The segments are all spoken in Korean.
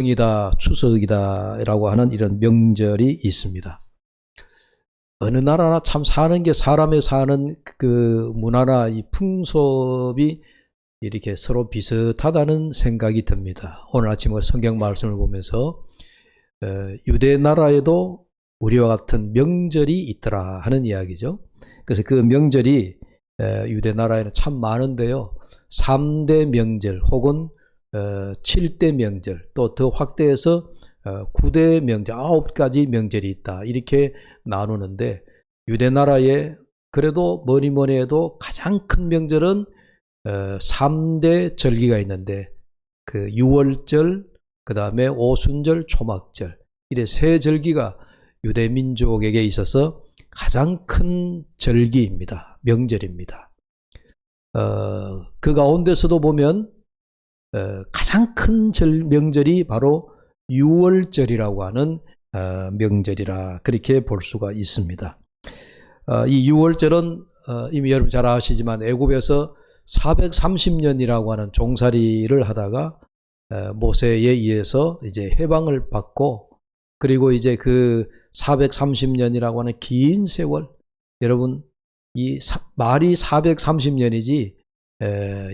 이다 추석이다라고 하는 이런 명절이 있습니다. 어느 나라나 참 사는 게 사람의 사는 그 문화나 이 풍습이 이렇게 서로 비슷하다는 생각이 듭니다. 오늘 아침에 성경 말씀을 보면서 유대 나라에도 우리와 같은 명절이 있더라 하는 이야기죠. 그래서 그 명절이 유대 나라에는 참 많은데요. 3대 명절 혹은 7대 명절, 또 더 확대해서 9대 명절, 9가지 명절이 있다. 이렇게 나누는데 유대 나라에 그래도 뭐니 해도 가장 큰 명절은 3대 절기가 있는데 그 유월절, 그 다음에 오순절, 초막절, 이래 세 절기가 유대 민족에게 있어서 가장 큰 절기입니다. 명절입니다. 그 가운데서도 보면 가장 큰 명절이 바로 유월절이라고 하는 명절이라 그렇게 볼 수가 있습니다. 이 유월절은 이미 여러분 잘 아시지만 애굽에서 430년이라고 하는 종살이를 하다가 모세에 의해서 이제 해방을 받고, 그리고 이제 그 430년이라고 하는 긴 세월, 여러분 이 말이 430년이지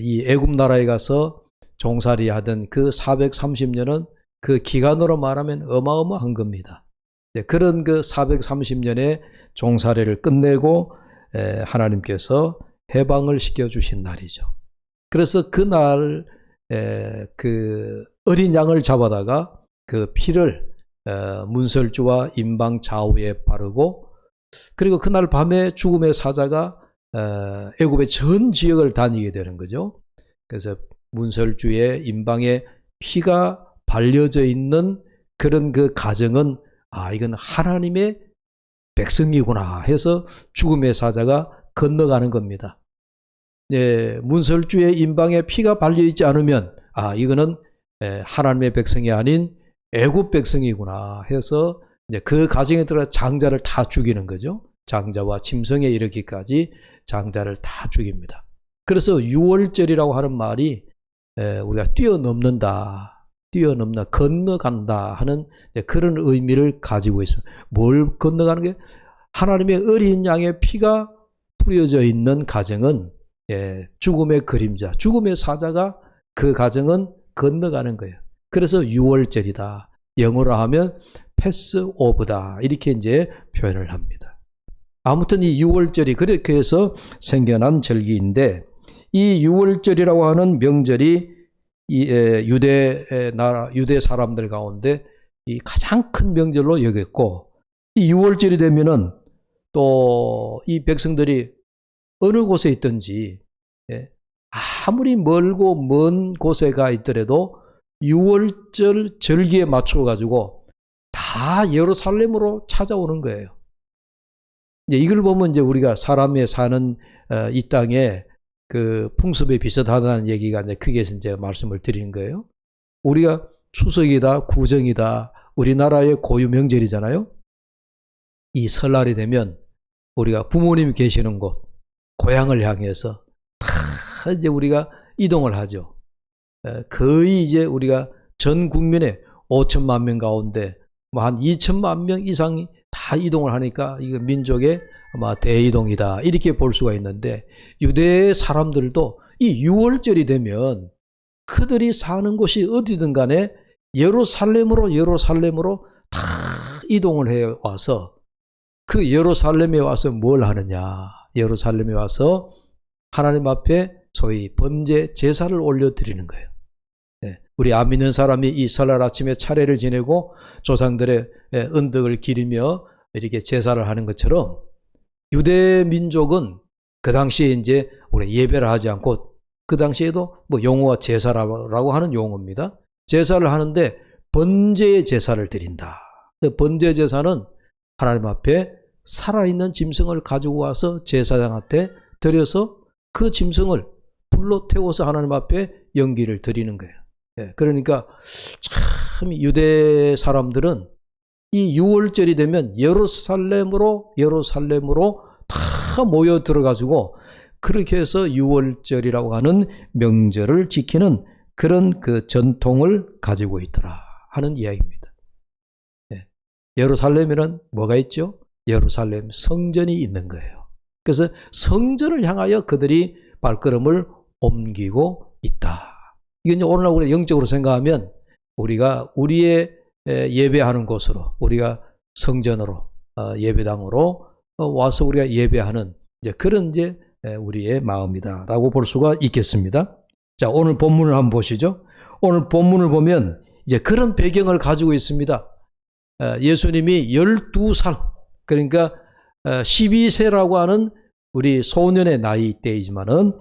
이 애굽 나라에 가서 종살이 하던 그 430년은 그 기간으로 말하면 어마어마한 겁니다. 그런 그 430년의 종살이를 끝내고 하나님께서 해방을 시켜주신 날이죠. 그래서 그날 그 어린 양을 잡아다가 그 피를 문설주와 임방 좌우에 바르고, 그리고 그날 밤에 죽음의 사자가 애굽의 전 지역을 다니게 되는 거죠. 그래서 문설주의 임방에 피가 발려져 있는 그런 그 가정은 이건 하나님의 백성이구나 해서 죽음의 사자가 건너가는 겁니다. 문설주의 임방에 피가 발려있지 않으면 이거는 하나님의 백성이 아닌 애굽 백성이구나 해서 이제 그 가정에 들어가 장자를 다 죽이는 거죠. 장자와 짐승에 이르기까지 장자를 다 죽입니다. 그래서 유월절이라고 하는 말이 우리가 뛰어넘는다, 건너간다 하는 그런 의미를 가지고 있습니다. 뭘 건너가는 게? 하나님의 어린 양의 피가 뿌려져 있는 가정은 죽음의 그림자, 죽음의 사자가 그 가정은 건너가는 거예요. 그래서 유월절이다. 영어로 하면 패스오브다. 이렇게 이제 표현을 합니다. 아무튼 이 유월절이 그렇게 해서 생겨난 절기인데, 이 유월절이라고 하는 명절이 이 유대 사람들 가운데 이 가장 큰 명절로 여겼고, 이 유월절이 되면은 또 이 백성들이 어느 곳에 있든지 아무리 멀고 먼 곳에 가 있더라도 유월절 절기에 맞춰 가지고 다 예루살렘으로 찾아오는 거예요. 이제 이걸 보면 이제 우리가 사람의 사는 이 땅에 그 풍습에 비슷하다는 얘기가 이제 크게 이제 말씀을 드리는 거예요. 우리가 추석이다, 구정이다, 우리나라의 고유 명절이잖아요. 이 설날이 되면 우리가 부모님이 계시는 곳, 고향을 향해서 다 이제 우리가 이동을 하죠. 거의 이제 우리가 전 국민의 5천만 명 가운데 뭐 한 2천만 명 이상이 다 이동을 하니까 이거 민족의 아마 대이동이다 이렇게 볼 수가 있는데, 유대 사람들도 이 유월절이 되면 그들이 사는 곳이 어디든 간에 예루살렘으로 다 이동을 해 와서 그 예루살렘에 와서 뭘 하느냐, 예루살렘에 와서 하나님 앞에 소위 번제 제사를 올려드리는 거예요. 우리 안 믿는 사람이 이 설날 아침에 차례를 지내고 조상들의 은덕을 기리며 이렇게 제사를 하는 것처럼, 유대 민족은 그 당시에 이제 우리 예배를 하지 않고, 그 당시에도 뭐 용어가 제사라고 하는 용어입니다. 제사를 하는데 번제의 제사를 드린다. 번제 제사는 하나님 앞에 살아있는 짐승을 가지고 와서 제사장한테 드려서 그 짐승을 불로 태워서 하나님 앞에 연기를 드리는 거예요. 그러니까 참 유대 사람들은 이 유월절이 되면 예루살렘으로 다 모여 들어가지고 그렇게 해서 유월절이라고 하는 명절을 지키는 그런 그 전통을 가지고 있더라 하는 이야기입니다. 예. 예루살렘에는 뭐가 있죠? 예루살렘 성전이 있는 거예요. 그래서 성전을 향하여 그들이 발걸음을 옮기고 있다. 이건 오늘날 우리가 영적으로 생각하면 우리가 우리의 예배하는 곳으로, 우리가 성전으로, 예배당으로 와서 우리가 예배하는 이제 그런 이제 우리의 마음이다라고 볼 수가 있겠습니다. 자, 오늘 본문을 한번 보시죠. 오늘 본문을 보면 이제 그런 배경을 가지고 있습니다. 예수님이 12살, 그러니까 12세라고 하는 우리 소년의 나이 때이지만은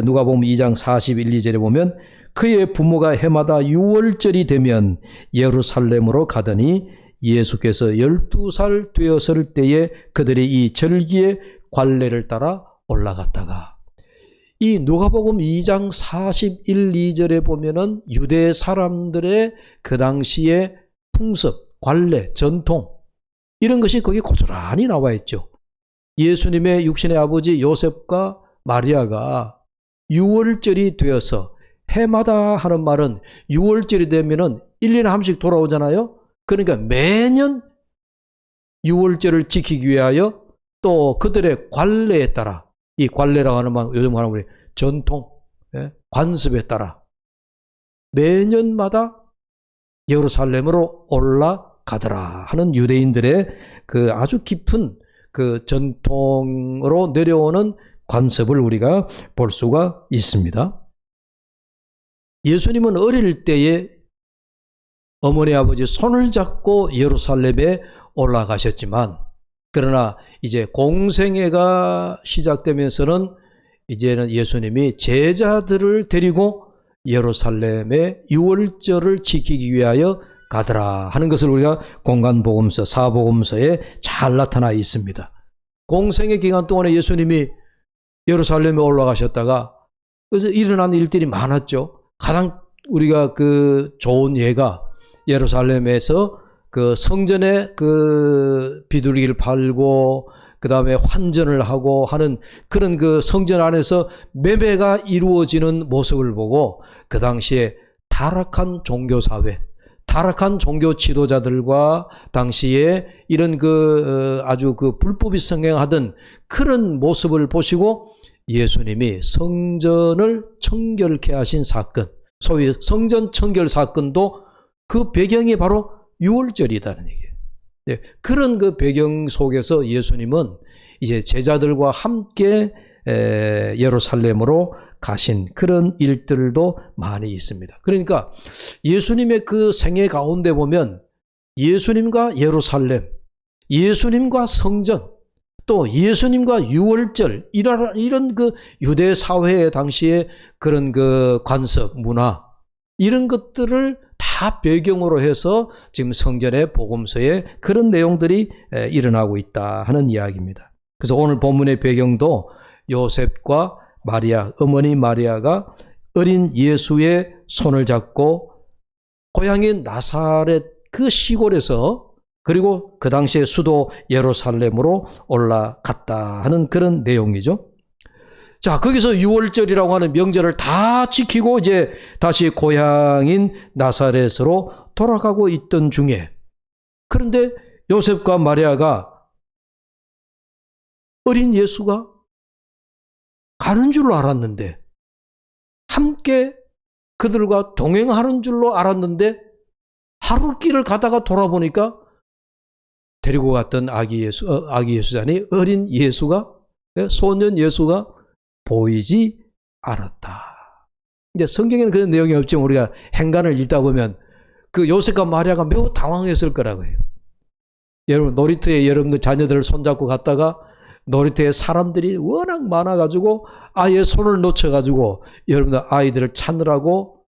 누가복음 2장 41, 2절에 보면 그의 부모가 해마다 유월절이 되면 예루살렘으로 가더니 예수께서 12살 되었을 때에 그들이 이 절기의 관례를 따라 올라갔다가, 이 누가복음 2장 41, 2절에 보면은 유대 사람들의 그 당시의 풍습, 관례, 전통, 이런 것이 거기 고스란히 나와 있죠. 예수님의 육신의 아버지 요셉과 마리아가 유월절이 되어서, 해마다 하는 말은 유월절이 되면은 1년에 한 번씩 돌아오잖아요. 그러니까 매년 유월절을 지키기 위하여 또 그들의 관례에 따라, 이 관례라고 하는 말, 요즘 하는 우리 전통, 관습에 따라 매년마다 예루살렘으로 올라가더라 하는 유대인들의 그 아주 깊은 그 전통으로 내려오는 관습을 우리가 볼 수가 있습니다. 예수님은 어릴 때에 어머니 아버지 손을 잡고 예루살렘에 올라가셨지만, 그러나 이제 공생애가 시작되면서는 이제는 예수님이 제자들을 데리고 예루살렘의 유월절을 지키기 위하여 가더라 하는 것을 우리가 공간복음서, 사복음서에 잘 나타나 있습니다. 공생애 기간 동안에 예수님이 예루살렘에 올라가셨다가 그래서 일어난 일들이 많았죠. 가장 우리가 그 좋은 예가 예루살렘에서 그 성전에 그 비둘기를 팔고 그 다음에 환전을 하고 하는 그런 그 성전 안에서 매매가 이루어지는 모습을 보고 그 당시에 타락한 종교사회, 타락한 종교 지도자들과 당시에 이런 그 아주 그 불법이 성행하던 그런 모습을 보시고 예수님이 성전을 청결케 하신 사건, 소위 성전 청결 사건도 그 배경이 바로 유월절이라는 얘기예요. 그런 그 배경 속에서 예수님은 이제 제자들과 함께 예루살렘으로 가신 그런 일들도 많이 있습니다. 그러니까 예수님의 그 생애 가운데 보면 예수님과 예루살렘, 예수님과 성전, 또 예수님과 유월절, 이런 그 유대 사회의 당시에 그런 그 관습, 문화, 이런 것들을 다 배경으로 해서 지금 성전의 복음서에 그런 내용들이 일어나고 있다 하는 이야기입니다. 그래서 오늘 본문의 배경도 요셉과 마리아, 어머니 마리아가 어린 예수의 손을 잡고 고향인 나사렛 그 시골에서, 그리고 그 당시에 수도 예루살렘으로 올라갔다 하는 그런 내용이죠. 자, 거기서 유월절이라고 하는 명절을 다 지키고 이제 다시 고향인 나사렛으로 돌아가고 있던 중에, 그런데 요셉과 마리아가 어린 예수가 가는 줄로 알았는데, 함께 그들과 동행하는 줄로 알았는데, 하루 길을 가다가 돌아보니까 데리고 갔던 아기 예수자니 어린 예수가, 소년 예수가 보이지 않았다. 이제 성경에는 그런 내용이 없지만 우리가 행간을 읽다 보면 그 요셉과 마리아가 매우 당황했을 거라고 해요. 여러분, 놀이터에 여러분들 자녀들을 손잡고 갔다가 놀이터에 사람들이 워낙 많아가지고 아예 손을 놓쳐가지고 여러분들 아이들을 찾느라고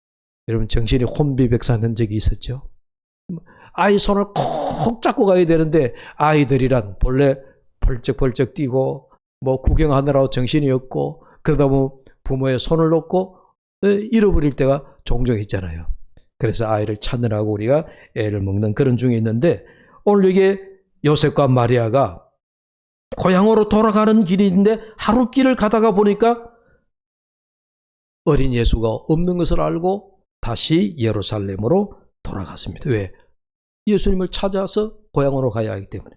여러분 정신이 혼비백산한 적이 있었죠. 아이 손을 콕 잡고 가야 되는데 아이들이란 본래 벌쩍벌쩍 뛰고 뭐 구경하느라고 정신이 없고 그러다 보면 부모의 손을 놓고 잃어버릴 때가 종종 있잖아요. 그래서 아이를 찾느라고 우리가 애를 먹는 그런 중에 있는데, 오늘 이게 요셉과 마리아가 고향으로 돌아가는 길인데 하루 길을 가다가 보니까 어린 예수가 없는 것을 알고 다시 예루살렘으로 돌아갔습니다. 왜? 예수님을 찾아서 고향으로 가야 하기 때문에.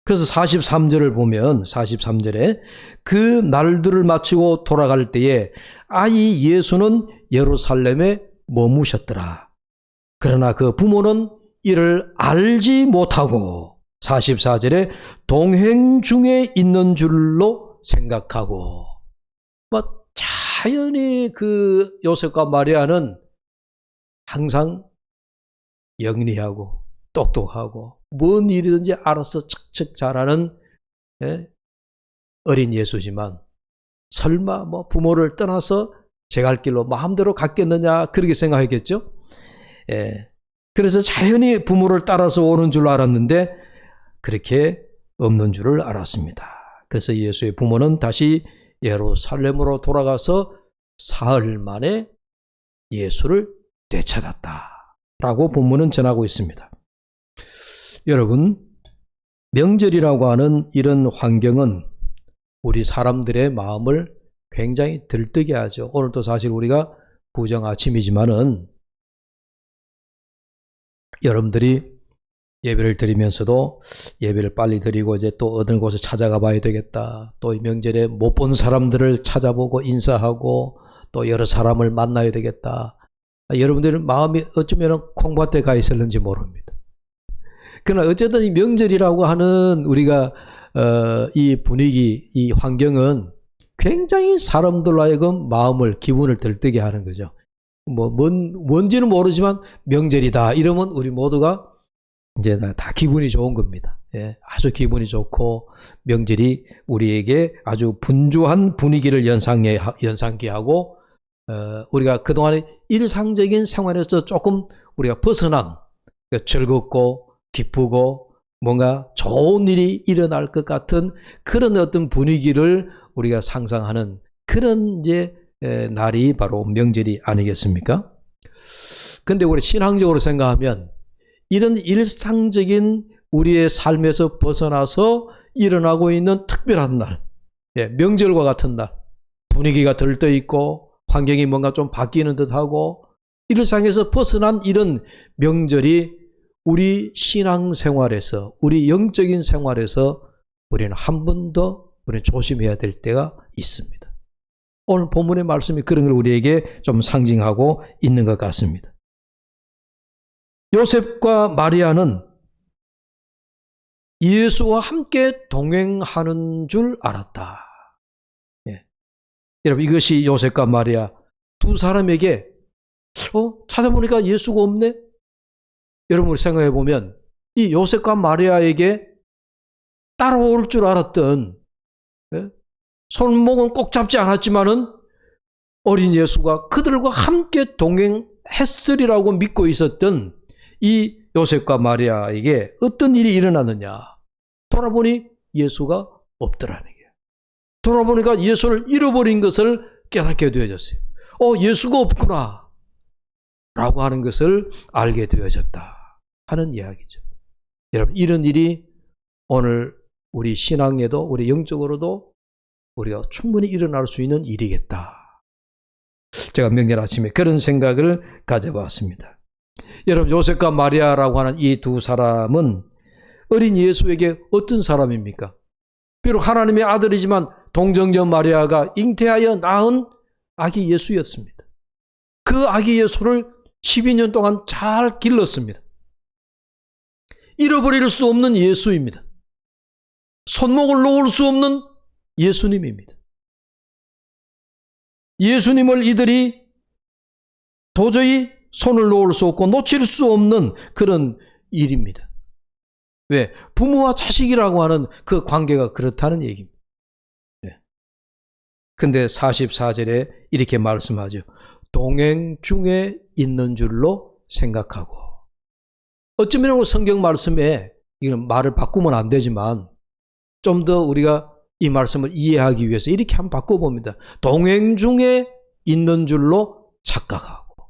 그래서 43절을 보면 43절에 그 날들을 마치고 돌아갈 때에 아이 예수는 예루살렘에 머무셨더라. 그러나 그 부모는 이를 알지 못하고 44절에 동행 중에 있는 줄로 생각하고, 자연히 그 요셉과 마리아는 항상 영리하고 똑똑하고 뭔 일이든지 알아서 척척 잘하는 어린 예수지만 설마 부모를 떠나서 제 갈 길로 마음대로 갔겠느냐 그렇게 생각했겠죠. 그래서 자연히 부모를 따라서 오는 줄 알았는데 그렇게 없는 줄을 알았습니다. 그래서 예수의 부모는 다시 예루살렘으로 돌아가서 사흘 만에 예수를 되찾았다라고 본문은 전하고 있습니다. 여러분, 명절이라고 하는 이런 환경은 우리 사람들의 마음을 굉장히 들뜨게 하죠. 오늘도 사실 우리가 부정 아침이지만은 여러분들이 예배를 드리면서도 예배를 빨리 드리고 이제 또 어느 곳에 찾아가 봐야 되겠다. 또 이 명절에 못 본 사람들을 찾아보고 인사하고 또 여러 사람을 만나야 되겠다. 여러분들 마음이 어쩌면 콩밭에 가 있었는지 모릅니다. 그러나 어쨌든 이 명절이라고 하는 우리가 이 분위기, 이 환경은 굉장히 사람들로 하여금 마음을, 기분을 들뜨게 하는 거죠. 뭔지는 모르지만 명절이다 이러면 우리 모두가 이제 다 기분이 좋은 겁니다. 아주 기분이 좋고 명절이 우리에게 아주 분주한 분위기를 연상케 하고 우리가 그동안의 일상적인 생활에서 조금 우리가 벗어난 즐겁고 기쁘고 뭔가 좋은 일이 일어날 것 같은 그런 어떤 분위기를 우리가 상상하는 그런 이제 날이 바로 명절이 아니겠습니까? 근데 우리 신앙적으로 생각하면 이런 일상적인 우리의 삶에서 벗어나서 일어나고 있는 특별한 날, 명절과 같은 날, 분위기가 들떠 있고 환경이 뭔가 좀 바뀌는 듯하고 일상에서 벗어난 이런 명절이 우리 신앙생활에서, 우리 영적인 생활에서 우리는 한 번 더 우리는 조심해야 될 때가 있습니다. 오늘 본문의 말씀이 그런 걸 우리에게 좀 상징하고 있는 것 같습니다. 요셉과 마리아는 예수와 함께 동행하는 줄 알았다. 여러분, 이것이 요셉과 마리아 두 사람에게 찾아보니까 예수가 없네? 여러분 생각해 보면 이 요셉과 마리아에게 따라올 줄 알았던, 손목은 꼭 잡지 않았지만은 어린 예수가 그들과 함께 동행했으리라고 믿고 있었던 이 요셉과 마리아에게 어떤 일이 일어나느냐. 돌아보니 예수가 없더라는 거예요. 돌아보니까 예수를 잃어버린 것을 깨닫게 되어졌어요. 예수가 없구나 라고 하는 것을 알게 되어졌다 하는 이야기죠. 여러분, 이런 일이 오늘 우리 신앙에도 우리 영적으로도 우리가 충분히 일어날 수 있는 일이겠다. 제가 명절 아침에 그런 생각을 가져봤습니다. 여러분, 요셉과 마리아라고 하는 이 두 사람은 어린 예수에게 어떤 사람입니까? 비록 하나님의 아들이지만 동정녀 마리아가 잉태하여 낳은 아기 예수였습니다. 그 아기 예수를 12년 동안 잘 길렀습니다. 잃어버릴 수 없는 예수입니다. 손목을 놓을 수 없는 예수님입니다. 예수님을 이들이 도저히 손을 놓을 수 없고 놓칠 수 없는 그런 일입니다. 왜? 부모와 자식이라고 하는 그 관계가 그렇다는 얘기입니다. 근데 44절에 이렇게 말씀하죠. 동행 중에 있는 줄로 생각하고. 어쩌면 성경 말씀에 이런 말을 바꾸면 안 되지만 좀 더 우리가 이 말씀을 이해하기 위해서 이렇게 한번 바꿔봅니다. 동행 중에 있는 줄로 착각하고.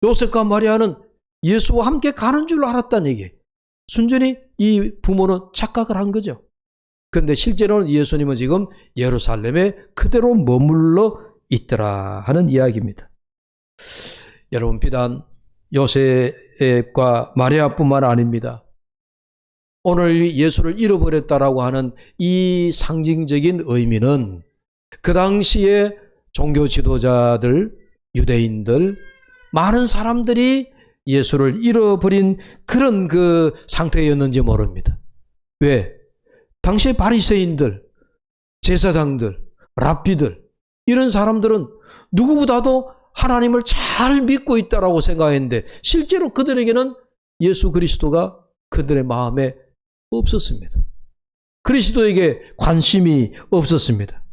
요셉과 마리아는 예수와 함께 가는 줄 알았다는 얘기예요. 순전히 이 부모는 착각을 한 거죠. 그런데 실제로는 예수님은 지금 예루살렘에 그대로 머물러 있더라 하는 이야기입니다. 여러분, 비단 요셉과 마리아뿐만 아닙니다. 오늘 예수를 잃어버렸다라고 하는 이 상징적인 의미는 그 당시에 종교 지도자들, 유대인들, 많은 사람들이 예수를 잃어버린 그런 그 상태였는지 모릅니다. 왜? 당시에 바리새인들, 제사장들, 랍비들, 이런 사람들은 누구보다도 하나님을 잘 믿고 있다라고 생각했는데 실제로 그들에게는 예수 그리스도가 그들의 마음에 없었습니다. 그리스도에게 관심이 없었습니다.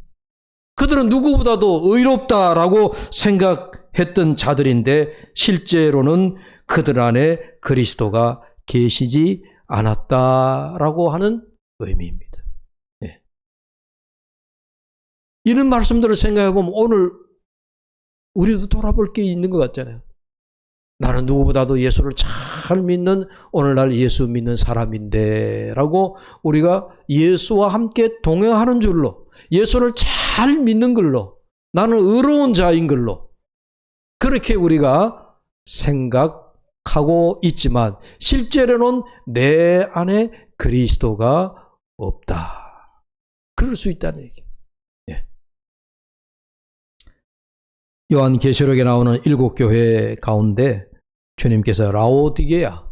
그들은 누구보다도 의롭다라고 생각했던 자들인데 실제로는 그들 안에 그리스도가 계시지 않았다라고 하는 의미입니다. 네. 이런 말씀들을 생각해 보면 오늘 우리도 돌아볼 게 있는 것 같잖아요. 나는 누구보다도 예수를 잘 믿는 오늘날 예수 믿는 사람인데 라고 우리가 예수와 함께 동행하는 줄로 예수를 잘 믿는 걸로 나는 의로운 자인 걸로 그렇게 우리가 생각하고 있지만 실제로는 내 안에 그리스도가 없다. 그럴 수 있다는 얘기예요. 예. 요한계시록에 나오는 7교회 가운데 주님께서 라오디게아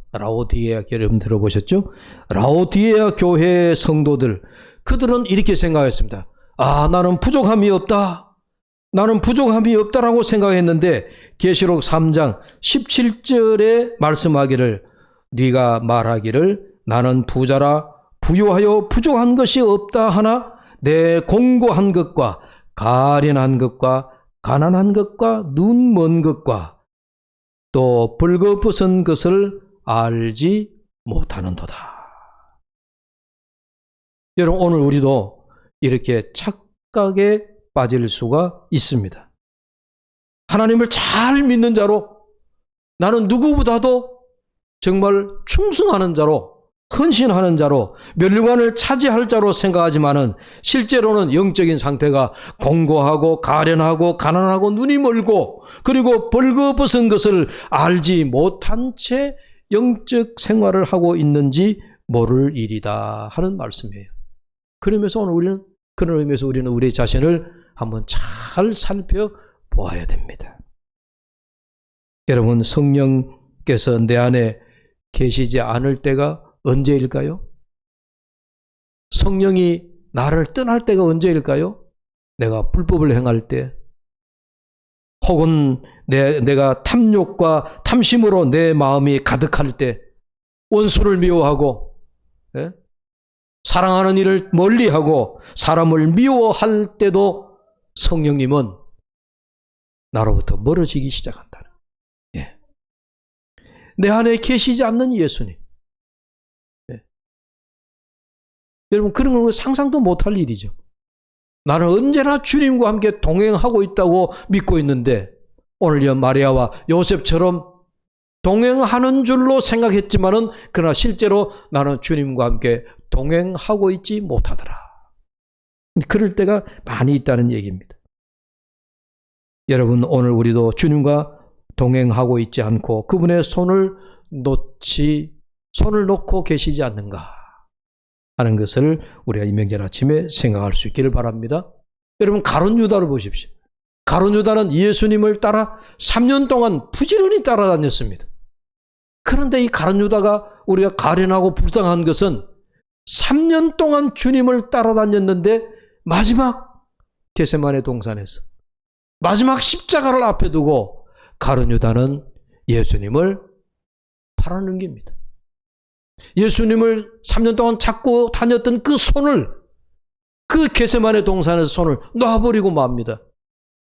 여러분 들어보셨죠? 라오디게아 교회 성도들 그들은 이렇게 생각했습니다. 아, 나는 부족함이 없다. 나는 부족함이 없다라고 생각했는데 계시록 3장 17절에 말씀하기를 네가 말하기를 나는 부자라 부유하여 부족한 것이 없다 하나 내 공고한 것과 가련한 것과 가난한 것과 눈 먼 것과 또 벌거벗은 것을 알지 못하는도다. 여러분 오늘 우리도 이렇게 착각에 빠질 수가 있습니다. 하나님을 잘 믿는 자로 나는 누구보다도 정말 충성하는 자로 헌신하는 자로 멸류관을 차지할 자로 생각하지만은 실제로는 영적인 상태가 공고하고 가련하고 가난하고 눈이 멀고 그리고 벌거벗은 것을 알지 못한 채 영적 생활을 하고 있는지 모를 일이다 하는 말씀이에요. 그러면서 오늘 우리는 그런 의미에서 우리는 우리 자신을 한번 잘 살펴보아야 됩니다. 여러분 성령께서 내 안에 계시지 않을 때가 언제일까요? 성령이 나를 떠날 때가 언제일까요? 내가 불법을 행할 때 혹은 내가 탐욕과 탐심으로 내 마음이 가득할 때 원수를 미워하고 사랑하는 일을 멀리하고 사람을 미워할 때도 성령님은 나로부터 멀어지기 시작한다는 거예요. 내 안에 계시지 않는 예수님. 여러분 그런 걸 상상도 못할 일이죠. 나는 언제나 주님과 함께 동행하고 있다고 믿고 있는데 오늘 마리아와 요셉처럼 동행하는 줄로 생각했지만은 그러나 실제로 나는 주님과 함께 동행하고 있지 못하더라. 그럴 때가 많이 있다는 얘기입니다. 여러분 오늘 우리도 주님과 동행하고 있지 않고 그분의 손을 놓고 계시지 않는가 하는 것을 우리가 이 명절 아침에 생각할 수 있기를 바랍니다. 여러분 가룟 유다를 보십시오. 가룟 유다는 예수님을 따라 3년 동안 부지런히 따라다녔습니다. 그런데 이 가룟 유다가 우리가 가련하고 불쌍한 것은 3년 동안 주님을 따라다녔는데 마지막 겟세마네 동산에서 마지막 십자가를 앞에 두고 가룟 유다는 예수님을 팔아넘깁니다. 예수님을 3년 동안 잡고 다녔던 그 손을 그 겟세마네 동산에서 손을 놔버리고 맙니다.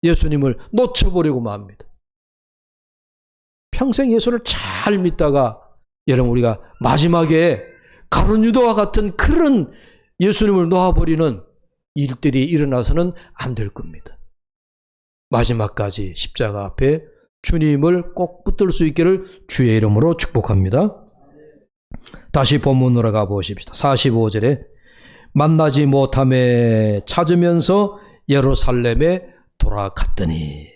예수님을 놓쳐버리고 맙니다. 평생 예수를 잘 믿다가 여러분 우리가 마지막에 가룟 유다와 같은 그런 예수님을 놓아버리는 일들이 일어나서는 안 될 겁니다. 마지막까지 십자가 앞에 주님을 꼭 붙들 수 있기를 주의 이름으로 축복합니다. 다시 본문으로 가보십시다. 45절에 만나지 못함에 찾으면서 예루살렘에 돌아갔더니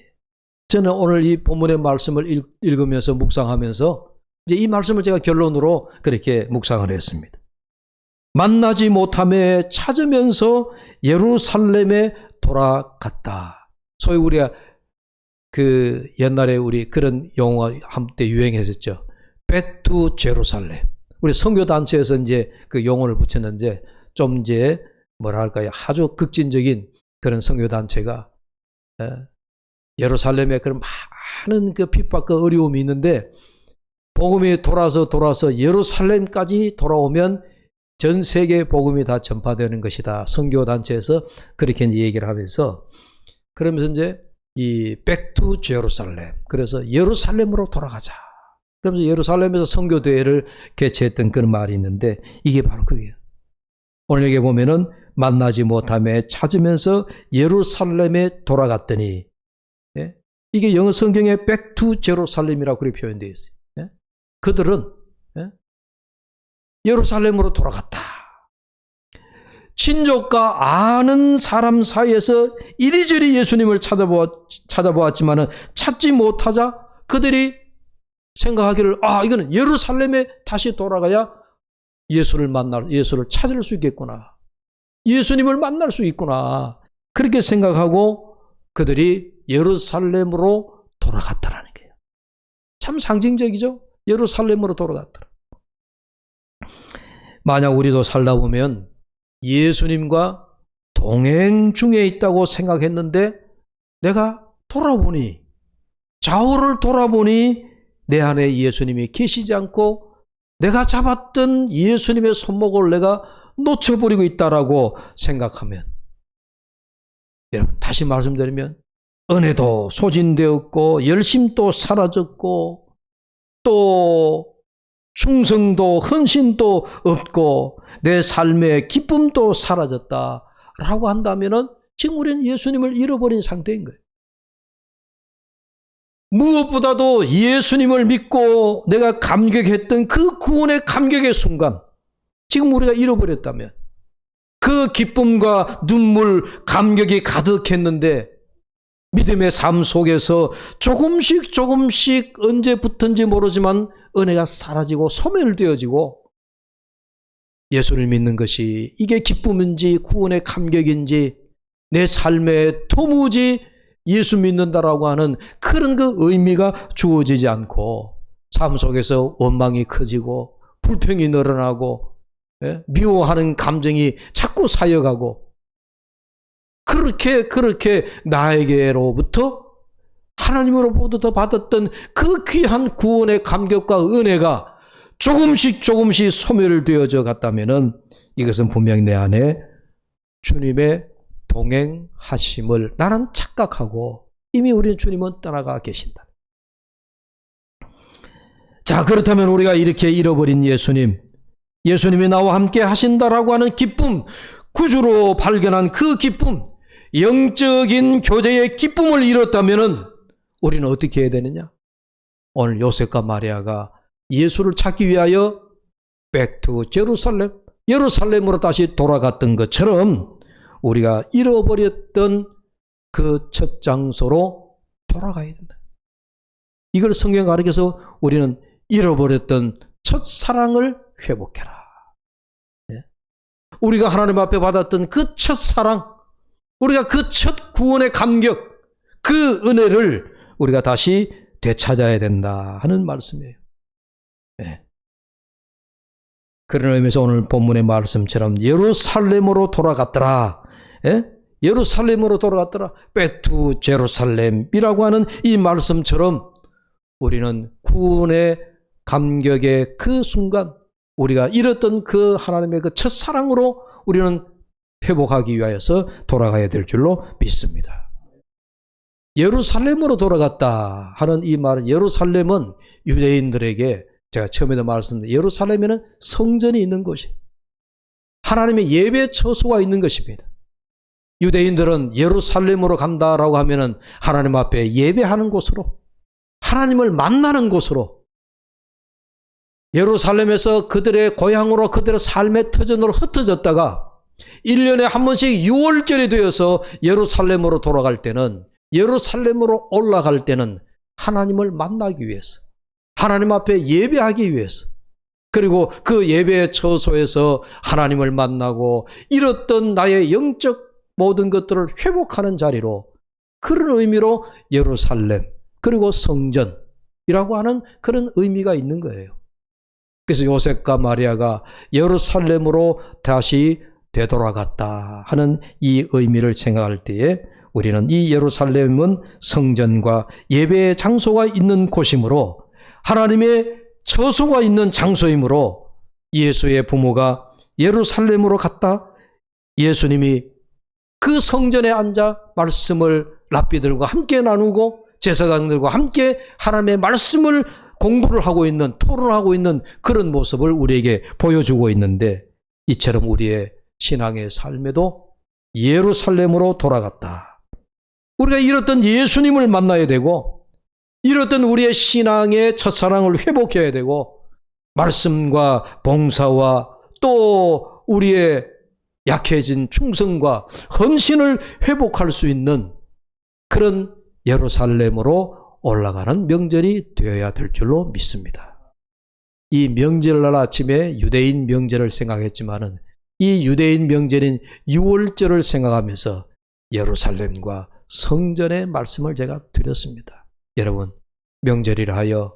저는 오늘 이 본문의 말씀을 읽으면서 묵상하면서 이제 이 말씀을 제가 결론으로 그렇게 묵상을 했습니다. 만나지 못함에 찾으면서 예루살렘에 돌아갔다. 소위 우리가 그 옛날에 우리 그런 용어가 한때 유행했었죠. Back to Jerusalem. 우리 선교단체에서 이제 그 용어를 붙였는데 좀 이제 뭐랄까요. 아주 극진적인 그런 선교단체가 예루살렘에 그런 많은 그 핍박과 어려움이 있는데 복음이 돌아서 예루살렘까지 돌아오면 전 세계 복음이 다 전파되는 것이다. 선교단체에서 그렇게 얘기를 하면서 그러면서 이제 이 Back to Jerusalem. 그래서 예루살렘으로 돌아가자. 그러면서 예루살렘에서 선교대회를 개최했던 그런 말이 있는데 이게 바로 그게요. 오늘 여기 보면은 만나지 못함에 찾으면서 예루살렘에 돌아갔더니 예? 이게 영어 성경에 Back to Jerusalem이라고 그렇게 표현되어 있어요. 예? 그들은 예? 예루살렘으로 돌아갔다. 친족과 아는 사람 사이에서 이리저리 예수님을 찾아보았지만은 찾지 못하자 그들이 생각하기를 이거는 예루살렘에 다시 돌아가야 예수를 찾을 수 있겠구나. 예수님을 만날 수 있구나. 그렇게 생각하고 그들이 예루살렘으로 돌아갔다라는 거예요. 참 상징적이죠? 예루살렘으로 돌아갔더라. 만약 우리도 살다 보면 예수님과 동행 중에 있다고 생각했는데 내가 돌아보니 좌우를 돌아보니 내 안에 예수님이 계시지 않고 내가 잡았던 예수님의 손목을 내가 놓쳐버리고 있다라고 생각하면 여러분 다시 말씀드리면 은혜도 소진되었고 열심도 사라졌고 또 충성도 헌신도 없고 내 삶의 기쁨도 사라졌다라고 한다면은 지금 우리는 예수님을 잃어버린 상태인 거예요. 무엇보다도 예수님을 믿고 내가 감격했던 그 구원의 감격의 순간 지금 우리가 잃어버렸다면 그 기쁨과 눈물, 감격이 가득했는데 믿음의 삶 속에서 조금씩 언제부터인지 모르지만 은혜가 사라지고 소멸되어지고 예수를 믿는 것이 이게 기쁨인지 구원의 감격인지 내 삶에 도무지 예수 믿는다라고 하는 그런 그 의미가 주어지지 않고 삶 속에서 원망이 커지고 불평이 늘어나고 미워하는 감정이 자꾸 사여가고 그렇게 나에게로부터 하나님으로부터 받았던 그 귀한 구원의 감격과 은혜가 조금씩 소멸되어져 갔다면은 이것은 분명히 내 안에 주님의 동행하심을 나는 착각하고 이미 우리는 주님은 떠나가 계신다. 자, 그렇다면 우리가 이렇게 잃어버린 예수님이 나와 함께 하신다라고 하는 기쁨, 구주로 발견한 그 기쁨, 영적인 교제의 기쁨을 잃었다면은 우리는 어떻게 해야 되느냐? 오늘 요셉과 마리아가 예수를 찾기 위하여 Back to Jerusalem, 예루살렘으로 다시 돌아갔던 것처럼 우리가 잃어버렸던 그 첫 장소로 돌아가야 된다. 이걸 성경 가르쳐서 우리는 잃어버렸던 첫 사랑을 회복해라. 우리가 하나님 앞에 받았던 그 첫 사랑, 우리가 그 첫 구원의 감격, 그 은혜를 우리가 다시 되찾아야 된다 하는 말씀이에요. 그런 의미에서 오늘 본문의 말씀처럼 예루살렘으로 돌아갔더라. 예루살렘으로 돌아갔더라. Back to Jerusalem이라고 하는 이 말씀처럼 우리는 구원의 감격의 그 순간 우리가 잃었던 그 하나님의 그 첫사랑으로 우리는 회복하기 위하여서 돌아가야 될 줄로 믿습니다. 예루살렘으로 돌아갔다 하는 이 말은 예루살렘은 유대인들에게 제가 처음에도 말씀드린 예루살렘에는 성전이 있는 곳이 하나님의 예배 처소가 있는 것입니다. 유대인들은 예루살렘으로 간다라고 하면은 하나님 앞에 예배하는 곳으로 하나님을 만나는 곳으로 예루살렘에서 그들의 고향으로 그들의 삶의 터전으로 흩어졌다가 1년에 한 번씩 6월절이 되어서 예루살렘으로 돌아갈 때는 예루살렘으로 올라갈 때는 하나님을 만나기 위해서, 하나님 앞에 예배하기 위해서, 그리고 그 예배의 처소에서 하나님을 만나고 잃었던 나의 영적 모든 것들을 회복하는 자리로, 그런 의미로 예루살렘 그리고 성전이라고 하는 그런 의미가 있는 거예요. 그래서 요셉과 마리아가 예루살렘으로 다시 되돌아갔다 하는 이 의미를 생각할 때에 우리는 이 예루살렘은 성전과 예배의 장소가 있는 곳이므로, 하나님의 처소가 있는 장소이므로, 예수의 부모가 예루살렘으로 갔다 예수님이 그 성전에 앉아 말씀을 랍비들과 함께 나누고 제사장들과 함께 하나님의 말씀을 공부를 하고 있는, 토론하고 있는 그런 모습을 우리에게 보여주고 있는데, 이처럼 우리의 신앙의 삶에도 예루살렘으로 돌아갔다. 우리가 잃었던 예수님을 만나야 되고, 잃었던 우리의 신앙의 첫사랑을 회복해야 되고, 말씀과 봉사와 또 우리의 약해진 충성과 헌신을 회복할 수 있는 그런 예루살렘으로 올라가는 명절이 되어야 될 줄로 믿습니다. 이 명절날 아침에 유대인 명절을 생각했지만은, 이 유대인 명절인 유월절을 생각하면서 예루살렘과 성전의 말씀을 제가 드렸습니다. 여러분, 명절이라 하여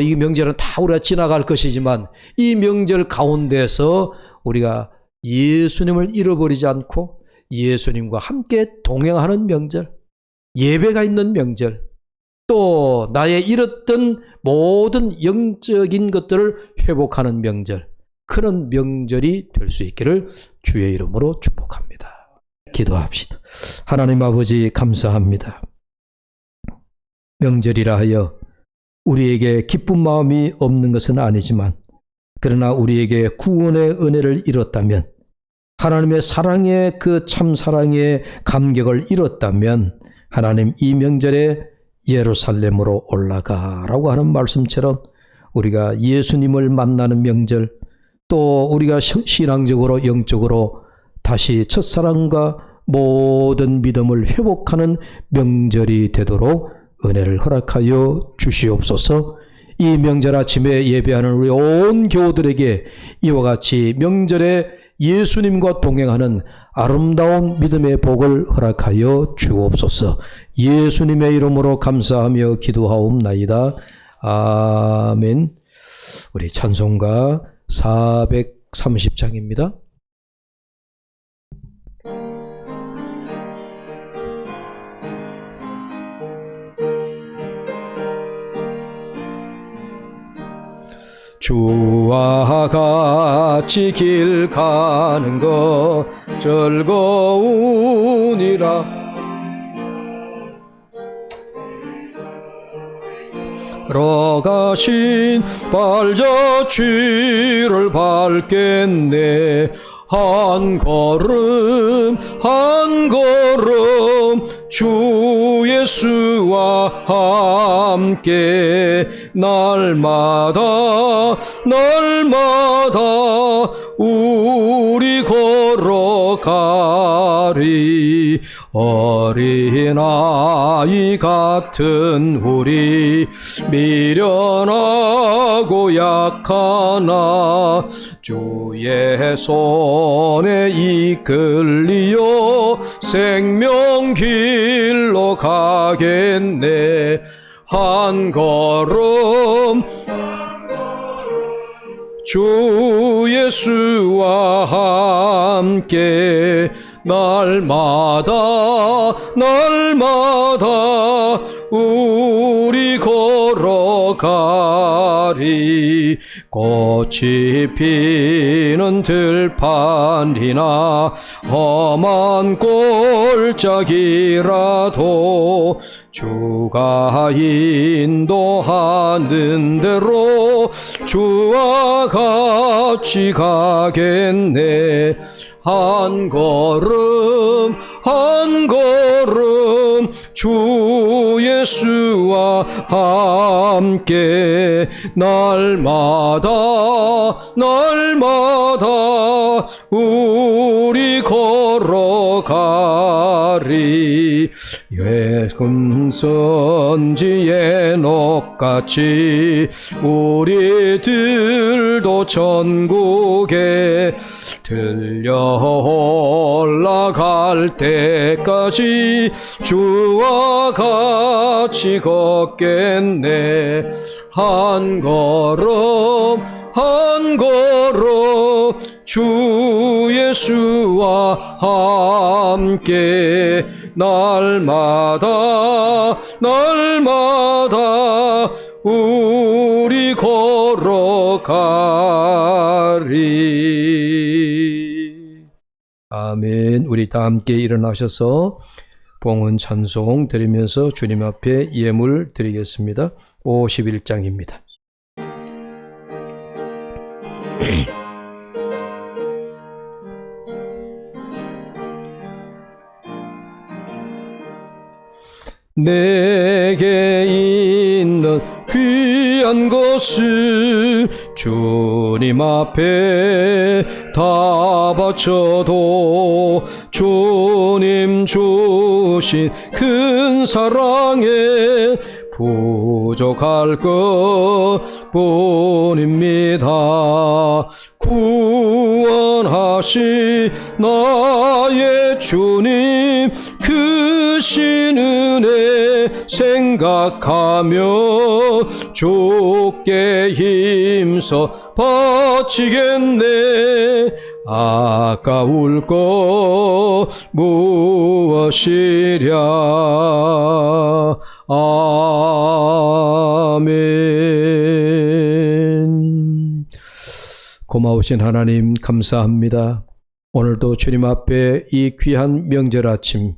이 명절은 다 우리가 지나갈 것이지만, 이 명절 가운데서 우리가 예수님을 잃어버리지 않고 예수님과 함께 동행하는 명절, 예배가 있는 명절, 또 나의 잃었던 모든 영적인 것들을 회복하는 명절, 그런 명절이 될 수 있기를 주의 이름으로 축복합니다. 기도합시다. 하나님 아버지, 감사합니다. 명절이라 하여 우리에게 기쁜 마음이 없는 것은 아니지만, 그러나 우리에게 구원의 은혜를 잃었다면, 하나님의 사랑의 그 참사랑의 감격을 잃었다면, 하나님 이 명절에 예루살렘으로 올라가라고 하는 말씀처럼 우리가 예수님을 만나는 명절, 또 우리가 신앙적으로 영적으로 다시 첫사랑과 모든 믿음을 회복하는 명절이 되도록 은혜를 허락하여 주시옵소서. 이 명절 아침에 예배하는 우리 온 교우들에게 이와 같이 명절에 예수님과 동행하는 아름다운 믿음의 복을 허락하여 주옵소서. 예수님의 이름으로 감사하며 기도하옵나이다. 아멘. 우리 찬송가 430장입니다. 주와 같이 길 가는 것 즐거우니라. 걸어가신 발자취를 밟겠네. 한 걸음 한 걸음 주 예수와 함께 날마다 날마다 우리 걸어가리. 어린아이 같은 우리 미련하고 약하나 주의 손에 이끌리어 생명길로 가겠네. 한 걸음 주 예수와 함께 날마다 날마다 우리 걸어가리. 꽃이 피는 들판이나 험한 골짜기라도 주가 인도하는 대로 주와 같이 가겠네. 한 걸음 한 걸음 주 예수와 함께 날마다 날마다 우리 걸어가리. 외금 선지의 녹같이 우리들도 천국에 들려 올라갈 때까지 주와 같이 걷겠네. 한 걸음 한 걸음 주 예수와 함께 날마다 우리 걸어가리. 아멘. 우리 다 함께 일어나셔서 봉헌 찬송 드리면서 주님 앞에 예물 드리겠습니다. 51장입니다. 내게 있는 귀한 것을 주님 앞에 다 바쳐도 주님 주신 큰 사랑에 부족할 것 뿐입니다. 구원하신 나의 주님 크신 은혜 생각하며 주께 힘써 바치겠네. 아까울 것 무엇이랴. 아멘. 고마우신 하나님 감사합니다. 오늘도 주님 앞에 이 귀한 명절 아침,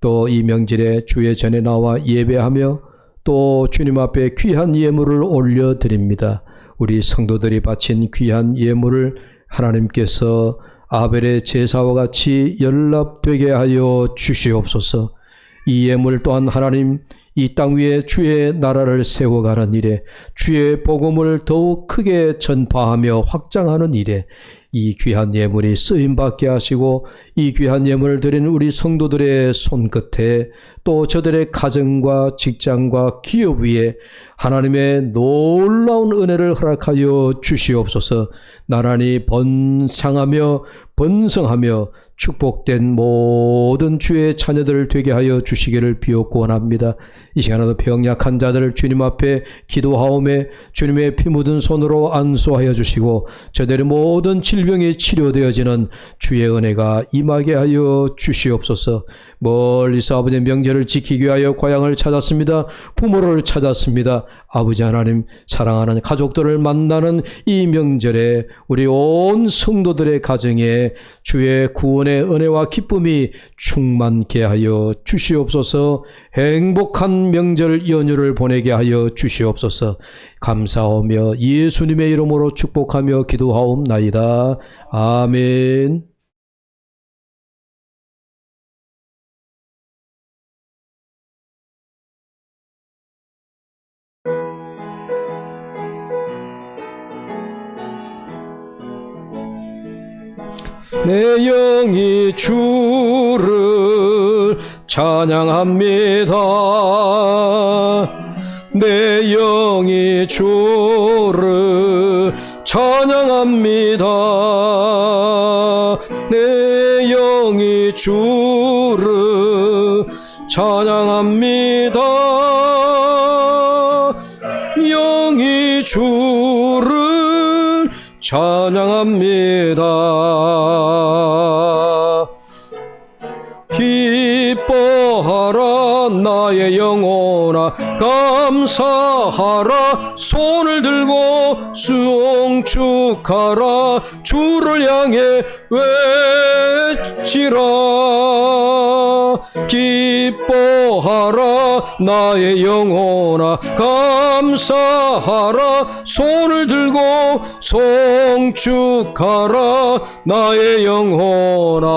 또 이 명절에 주의 전에 나와 예배하며 또 주님 앞에 귀한 예물을 올려드립니다. 우리 성도들이 바친 귀한 예물을 하나님께서 아벨의 제사와 같이 연락되게 하여 주시옵소서. 이 예물 또한 하나님 이 땅 위에 주의 나라를 세워가는 일에, 주의 복음을 더욱 크게 전파하며 확장하는 일에 이 귀한 예물이 쓰임받게 하시고, 이 귀한 예물을 드린 우리 성도들의 손끝에 또 저들의 가정과 직장과 기업 위에 하나님의 놀라운 은혜를 허락하여 주시옵소서. 나란히 번창하며 번성하며 축복된 모든 주의 자녀들 되게 하여 주시기를 비옵고 원합니다. 이 시간에도 병약한 자들을 주님 앞에 기도하오매 주님의 피 묻은 손으로 안수하여 주시고, 저들의 모든 질병이 치료되어지는 주의 은혜가 임하게 하여 주시옵소서. 멀리서 아버지의 명절을 지키기 위하여 고향을 찾았습니다. 부모를 찾았습니다. 아버지 하나님, 사랑하는 가족들을 만나는 이 명절에 우리 온 성도들의 가정에 주의 구원의 은혜와 기쁨이 충만케 하여 주시옵소서. 행복한 명절 연휴를 보내게 하여 주시옵소서. 감사하며 예수님의 이름으로 축복하며 기도하옵나이다. 아멘. 내 영이 주를 찬양합니다. 내 영이 주를 찬양합니다. 내 영이 주를 찬양합니다. 영이 주를 찬양합니다. 기뻐하라 나의 영혼아, 감사하라 손을 들고 수옹축하라. 주를 향해 외치라. 기뻐하라 나의 영혼아, 감사하라 손을 들고 송축하라 나의 영혼아.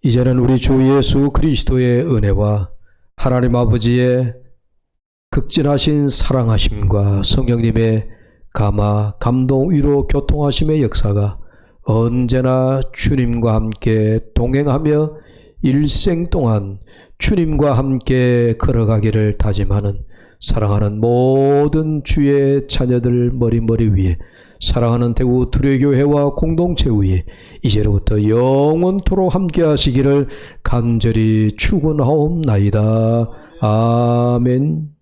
이제는 우리 주 예수 그리스도의 은혜와 하나님 아버지의 극진하신 사랑하심과 성령님의 감화, 감동, 위로, 교통하심의 역사가 언제나 주님과 함께 동행하며 일생 동안 주님과 함께 걸어가기를 다짐하는 사랑하는 모든 주의 자녀들 머리 위에, 사랑하는 대구 두레교회와 공동체 위에 이제로부터 영원토록 함께 하시기를 간절히 축원하옵나이다. 아멘.